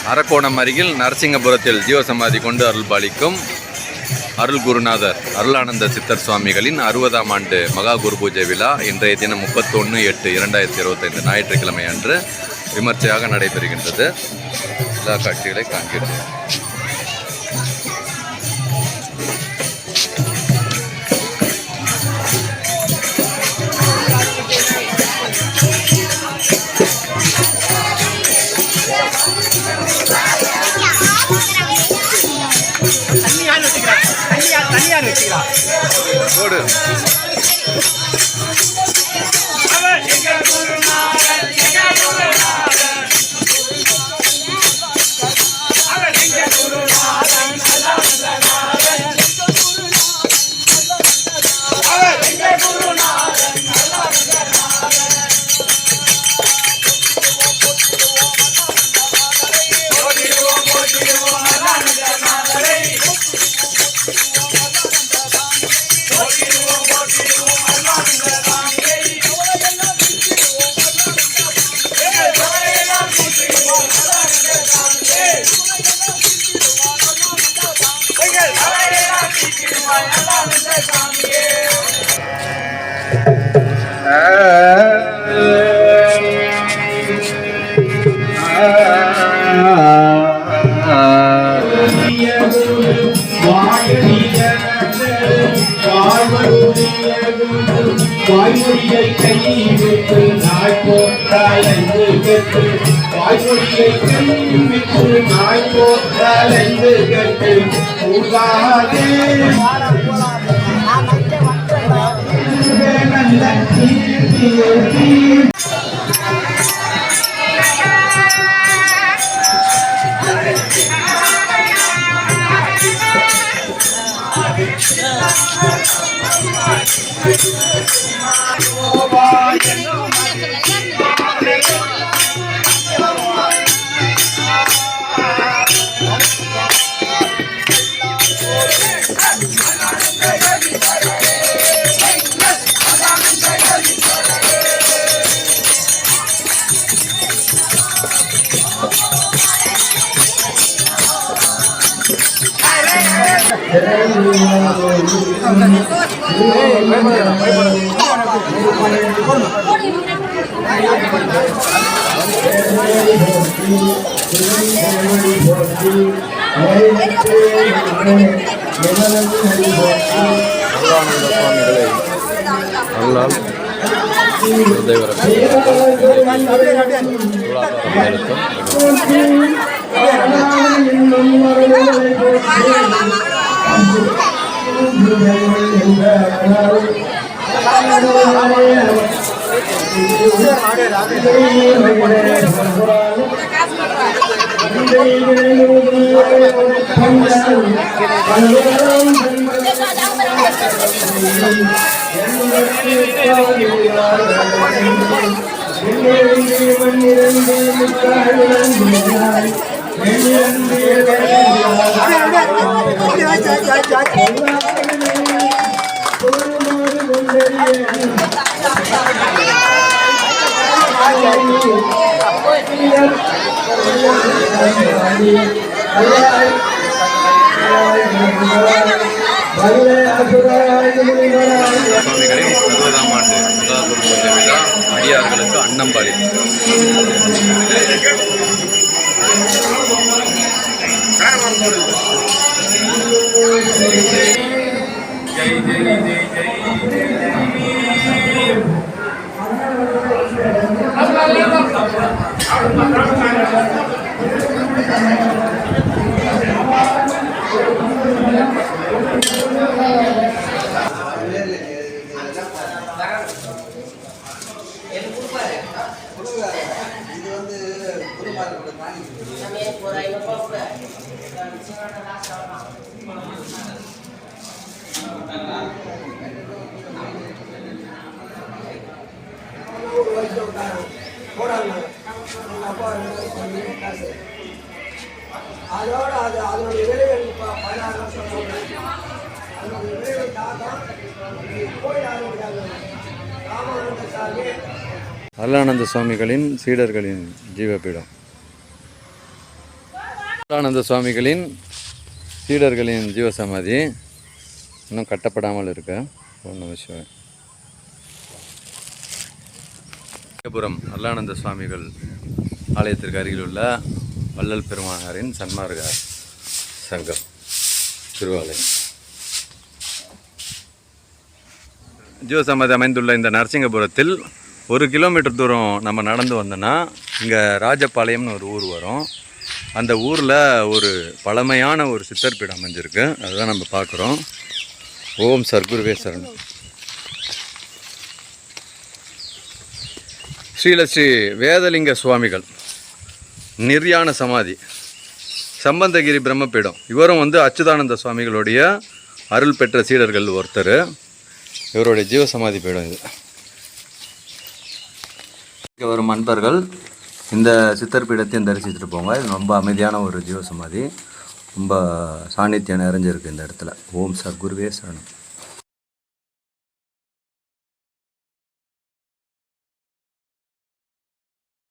அரக்கோணம் அருகில் நரசிங்கபுரத்தில் ஜீவசமாதி கொண்டு அருள் பாலிக்கும் அருள் குருநாதர் அருளானந்த சித்தர் சுவாமிகளின் 60ஆம் ஆண்டு மகா குரு பூஜை விழா இன்றைய தினம் 31/8/2025 ஞாயிற்றுக்கிழமை அன்று விமர்சையாக நடைபெறுகின்றது. விழா காட்சிகளை காண்கிறோம். வாய்மொழியை கைவிட்டு நாய் போற்றால் ஐந்து கட்டு வாய்மொழியை கைவிட்டு நாய் போற்றால் ஐந்து கட்டு கூடாதே நல்ல சுவாமிகளின் 60ஆம் ஆண்டு மகா குரு பூஜை விழா அடியார்களுக்கு அன்னம்பாளி. அருளானந்த சுவாமிகளின் சீடர்களின் ஜீவபீடம். அருளானந்த சுவாமிகளின் சீடர்களின் ஜீவசமாதி இன்னும் கட்டப்படாமல் இருக்கு. ஒன்று விஷயம் புரம் அருளானந்த சுவாமிகள் ஆலயத்திற்கு அருகில் உள்ள வள்ளல் பெருமானாரின் சன்மார்க்க சங்கம் திருவாலயம். ஜீவசமாதி அமைந்துள்ள இந்த நரசிங்கபுரத்தில் 1 கிலோமீட்டர் தூரம் நம்ம நடந்து வந்தோன்னா இங்கே ராஜபாளையம்னு ஒரு ஊர் வரும். அந்த ஊரில் ஒரு பழமையான ஒரு சித்தர் பீடம் அமைஞ்சிருக்கு. அதுதான் நம்ம பார்க்குறோம். ஓம் சர்க்குருவே சரணம். ஸ்ரீ வேதலிங்க சுவாமிகள் நிர்யாண சமாதி சம்பந்தகிரி பிரம்மபீடம். இவரும் அச்சுதானந்த சுவாமிகளுடைய அருள் பெற்ற சீடர்கள் ஒருத்தர். இவருடைய ஜீவசமாதி பீடம் இது. இங்கே வரும் அன்பர்கள் இந்த சித்தர் பீடத்தையும் தரிசிச்சுட்டு போங்க. இது ரொம்ப அமைதியான ஒரு ஜீவசமாதி. ரொம்ப சாநித்தியம் நிறைஞ்சிருக்கு இந்த இடத்துல. ஓம் சர்க்குருவே சரணம்.